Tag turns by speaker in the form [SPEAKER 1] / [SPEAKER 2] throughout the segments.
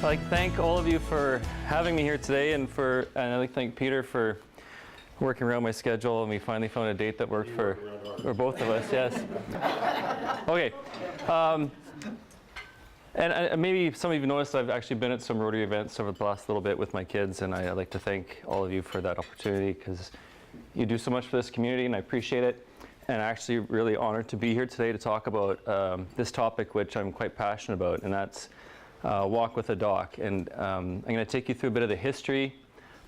[SPEAKER 1] I'd like to thank all of you for having me here today, and I'd like to thank Peter for working around my schedule, and we finally found a date that worked for both of us. Yes. Okay. And maybe some of you noticed I've actually been at some Rotary events over the last little bit with my kids, and I'd like to thank all of you for that opportunity, because you do so much for this community, and I appreciate it. And I'm actually really honored to be here today to talk about this topic, which I'm quite passionate about, and that's Walk with a Doc. And I'm going to take you through a bit of the history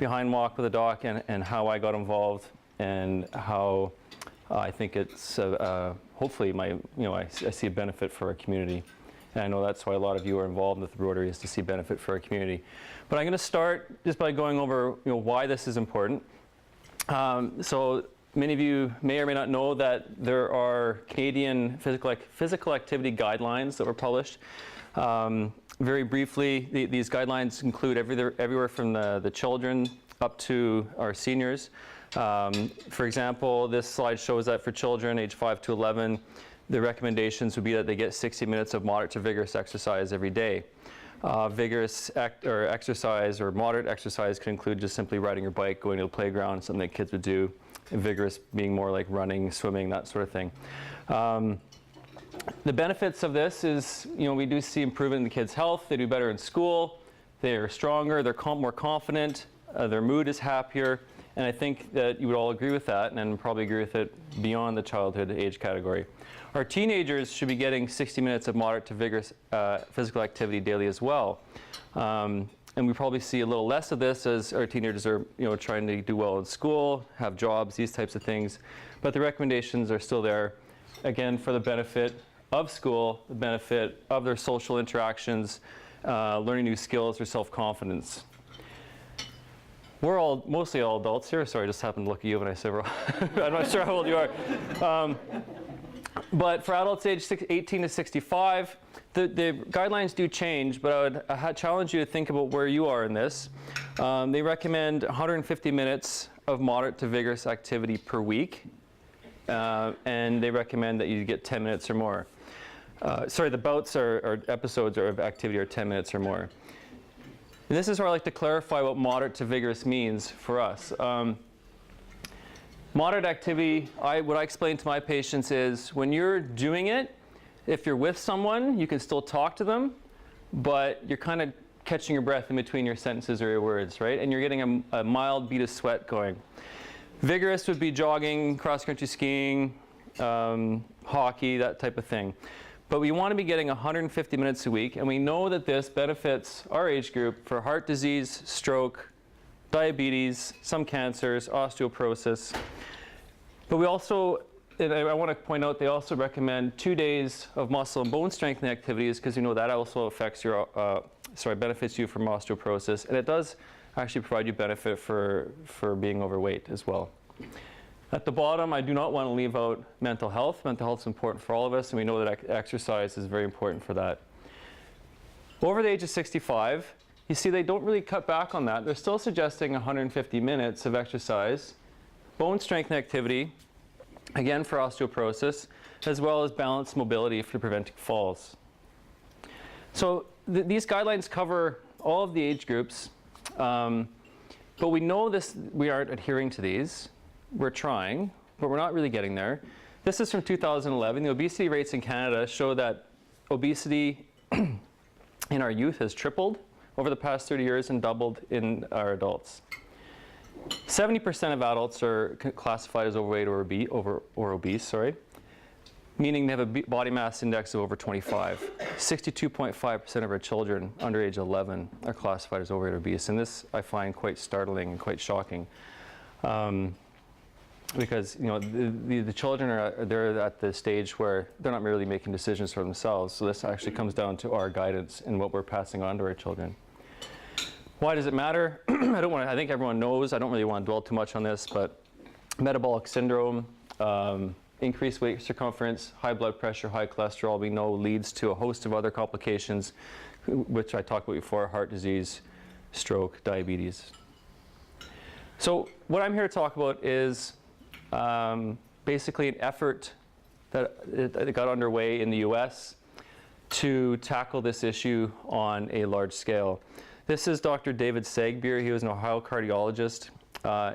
[SPEAKER 1] behind Walk with a Doc, and how I got involved, and how I think it's hopefully I see a benefit for our community. And I know that's why a lot of you are involved with Rotary, is to see benefit for our community. But I'm going to start just by going over why this is important. So many of you may or may not know that there are Canadian physical activity guidelines that were published. Very briefly, these guidelines include everywhere from the children up to our seniors. For example, this slide shows that for children age 5 to 11, the recommendations would be that they get 60 minutes of moderate to vigorous exercise every day. Vigorous exercise or moderate exercise can include just simply riding your bike, going to the playground, something that kids would do. And vigorous being more like running, swimming, that sort of thing. The benefits of this is, we do see improvement in the kids' health. They do better in school. They are stronger. They're more confident. Their mood is happier. And I think that you would all agree with that, and probably agree with it beyond the childhood age category. Our teenagers should be getting 60 minutes of moderate to vigorous physical activity daily as well. And we probably see a little less of this as our teenagers are trying to do well in school, have jobs, these types of things. But the recommendations are still there, again, for the benefit of school, the benefit of their social interactions, learning new skills, or self-confidence. We're mostly all adults here. Sorry, I just happened to look at you when I said I'm not sure how old you are. But for adults aged 18 to 65, the guidelines do change, but I would challenge you to think about where you are in this. They recommend 150 minutes of moderate to vigorous activity per week, and they recommend that you get 10 minutes or more. Sorry, the bouts or episodes of activity are 10 minutes or more. And this is where I like to clarify what moderate to vigorous means for us. Moderate activity, what I explain to my patients is, when you're doing it, if you're with someone, you can still talk to them, but you're kind of catching your breath in between your sentences or your words, right? And you're getting a mild bead of sweat going. Vigorous would be jogging, cross-country skiing, hockey, that type of thing. But we want to be getting 150 minutes a week, and we know that this benefits our age group for heart disease, stroke, diabetes, some cancers, osteoporosis. But we also, and I want to point out, they also recommend 2 days of muscle and bone strengthening activities, because that also affects your, benefits you from osteoporosis, and it does actually provide you benefit for being overweight as well. At the bottom, I do not want to leave out mental health. Mental health is important for all of us, and we know that exercise is very important for that. Over the age of 65, you see they don't really cut back on that. They're still suggesting 150 minutes of exercise, bone strengthening activity, again for osteoporosis, as well as balanced mobility for preventing falls. So these guidelines cover all of the age groups, but we know we aren't adhering to these. We're trying, but we're not really getting there. This is from 2011. The obesity rates in Canada show that obesity in our youth has tripled over the past 30 years and doubled in our adults. 70% of adults are classified as overweight or obese, meaning they have a body mass index of over 25. 62.5% of our children under age 11 are classified as overweight or obese, and this I find quite startling and quite shocking. Because the children they're at the stage where they're not really making decisions for themselves. So this actually comes down to our guidance and what we're passing on to our children. Why does it matter? I think everyone knows. I don't really want to dwell too much on this, but metabolic syndrome, increased waist circumference, high blood pressure, high cholesterol, we know leads to a host of other complications, which I talked about before: heart disease, stroke, diabetes. So what I'm here to talk about is basically an effort that got underway in the US to tackle this issue on a large scale. This is Dr. David Sagbier. He was an Ohio cardiologist.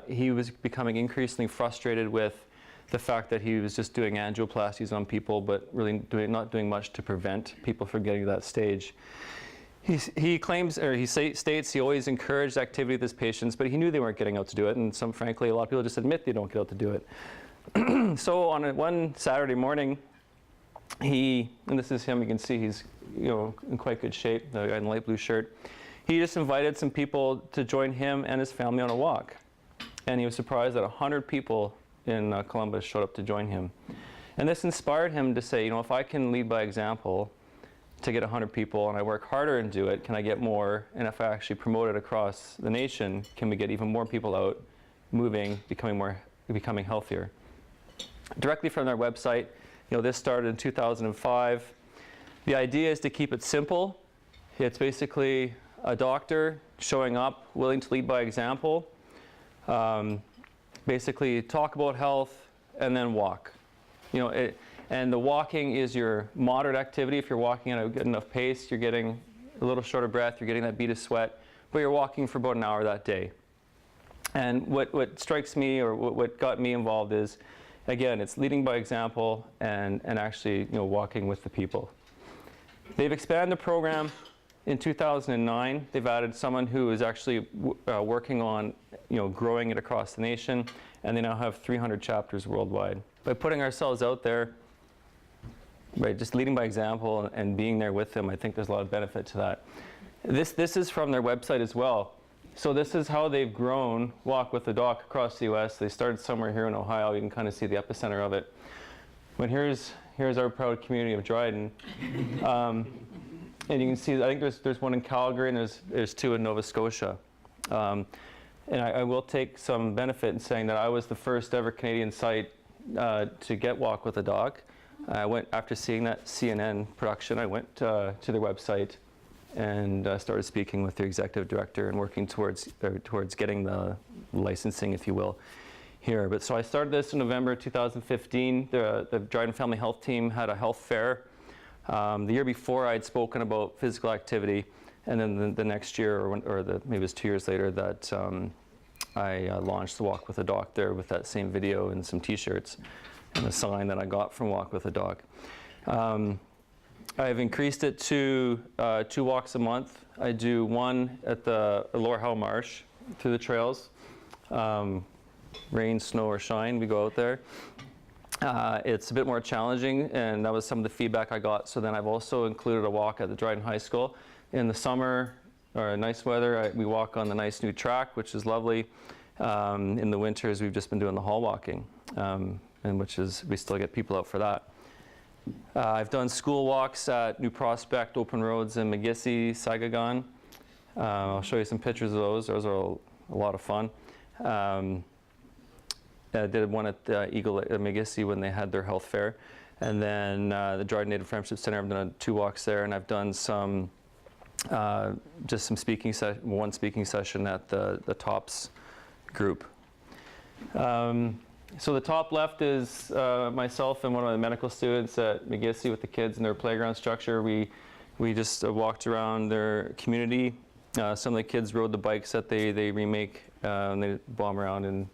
[SPEAKER 1] He was becoming increasingly frustrated with the fact that he was just doing angioplasties on people, but really not doing much to prevent people from getting to that stage. He claims, or he states he always encouraged activity with his patients, but he knew they weren't getting out to do it, and frankly, a lot of people just admit they don't get out to do it. So on one Saturday morning, and this is him, you can see he's in quite good shape, the guy in the light blue shirt. He just invited some people to join him and his family on a walk. And he was surprised that 100 people in Columbus showed up to join him. And this inspired him to say, if I can lead by example to get 100 people and I work harder and do it, can I get more? And if I actually promote it across the nation, can we get even more people out, moving, becoming healthier? Directly from their website, this started in 2005. The idea is to keep it simple. It's basically a doctor showing up, willing to lead by example, basically talk about health, and then walk. And the walking is your moderate activity. If you're walking at a good enough pace, you're getting a little short of breath, you're getting that bead of sweat, but you're walking for about an hour that day. And what strikes me, or what got me involved is, again, it's leading by example and actually walking with the people. They've expanded the program. In 2009, they've added someone who is actually working on growing it across the nation, and they now have 300 chapters worldwide. By putting ourselves out there, by just leading by example and being there with them, I think there's a lot of benefit to that. This is from their website as well. So this is how they've grown Walk with the Doc across the U.S. They started somewhere here in Ohio. You can kind of see the epicenter of it. But here's our proud community of Dryden. And you can see, I think there's one in Calgary, and there's two in Nova Scotia. And I will take some benefit in saying that I was the first ever Canadian site to get Walk with a Doc. I went, after seeing that CNN production, I went to their website and started speaking with their executive director and working towards getting the licensing, if you will, here. But so I started this in November 2015. The Dryden Family Health team had a health fair. The year before, I'd spoken about physical activity, and then the next year, maybe it was 2 years later, that I launched the Walk with a Doc there with that same video and some T-shirts and a sign that I got from Walk with a Doc. I've increased it to 2 walks a month. I do one at the Lower Howe Marsh through the trails. Rain, snow, or shine, we go out there. It's a bit more challenging, and that was some of the feedback I got. So then I've also included a walk at the Dryden High School. In the summer, or nice weather, we walk on the nice new track, which is lovely. In the winters, we've just been doing the hall walking, and we still get people out for that. I've done school walks at New Prospect, Open Roads, and McGissey, Sagagon. I'll show you some pictures of those. Those are a lot of fun. I did one at Eagle at McGissey when they had their health fair. And then the Dryden Native Friendship Center, I've done 2 walks there, and I've done some, just some one speaking session at the TOPS group. So the top left is myself and one of the medical students at McGissey with the kids in their playground structure. We just walked around their community. Some of the kids rode the bikes that they remake, and they bomb around, and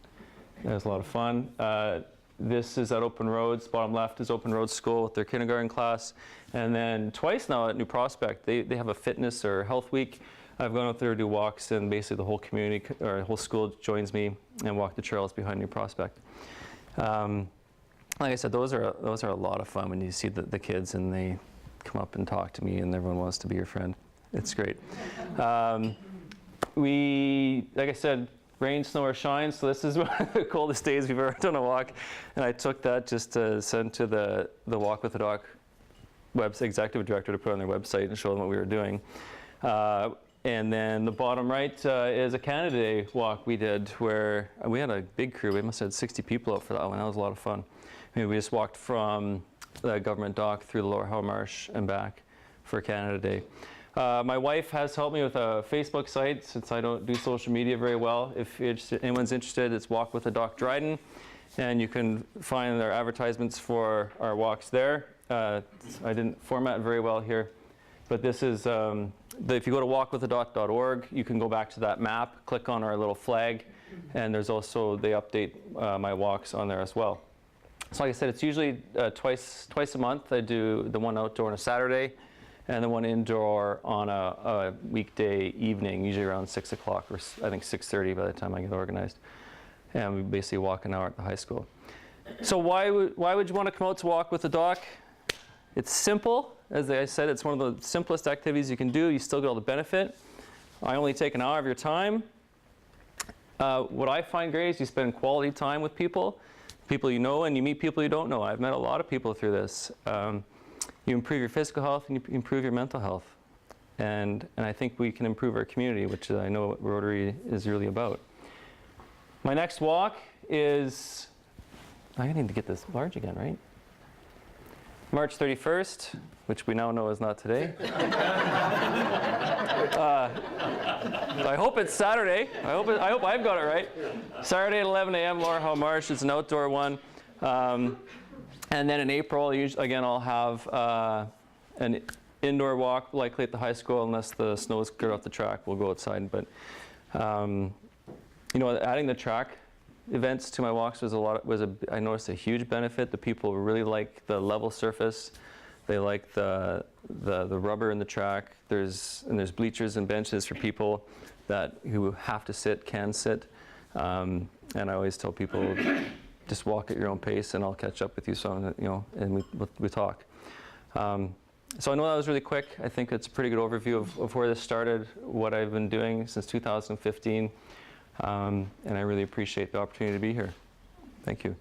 [SPEAKER 1] it was a lot of fun. This is at Open Roads. Bottom left is Open Roads School with their kindergarten class. And then twice now at New Prospect, they have a fitness or health week. I've gone out there to do walks, and basically the whole community, or the whole school joins me and walk the trails behind New Prospect. Like I said, those are a lot of fun when you see the kids and they come up and talk to me and everyone wants to be your friend. It's great. Like I said, rain, snow, or shine. So this is one of the coldest days we've ever done a walk. And I took that just to send to the Walk with the Doc website executive director to put on their website and show them what we were doing. And then the bottom right is a Canada Day walk we did where we had a big crew. We must have had 60 people out for that one. That was a lot of fun. I mean, we just walked from the government dock through the Lower Howe Marsh and back for Canada Day. My wife has helped me with a Facebook site since I don't do social media very well. If anyone's interested, it's Walk with a Doc Dryden, and you can find our advertisements for our walks there. I didn't format very well here, but this is, if you go to walkwiththedoc.org, you can go back to that map, click on our little flag, and there's also, they update my walks on there as well. So like I said, it's usually twice a month. I do the one outdoor on a Saturday, and the one indoor on a weekday evening, usually around 6 o'clock, or I think 6:30 by the time I get organized. And we basically walk an hour at the high school. So why would you want to come out to Walk with the Doc? It's simple. As I said, it's one of the simplest activities you can do. You still get all the benefit. I only take an hour of your time. What I find great is you spend quality time with people you know, and you meet people you don't know. I've met a lot of people through this. You improve your physical health and you improve your mental health. And I think we can improve our community, which I know what Rotary is really about. My next walk is, I need to get this large again, right? March 31st, which we now know is not today. I hope it's Saturday. I hope I've got it right. Saturday at 11 a.m. Lower Howe Marsh. It's an outdoor one. And then in April, again, I'll have an indoor walk, likely at the high school, unless the snow's good off the track. We'll go outside. But you know, adding the track events to my walks I noticed a huge benefit. The people really like the level surface. They like the rubber in the track. There's bleachers and benches for people who have to sit, can sit. And I always tell people, just walk at your own pace, and I'll catch up with you. So you know, and we talk. So I know that was really quick. I think it's a pretty good overview of where this started, what I've been doing since 2015, and I really appreciate the opportunity to be here. Thank you.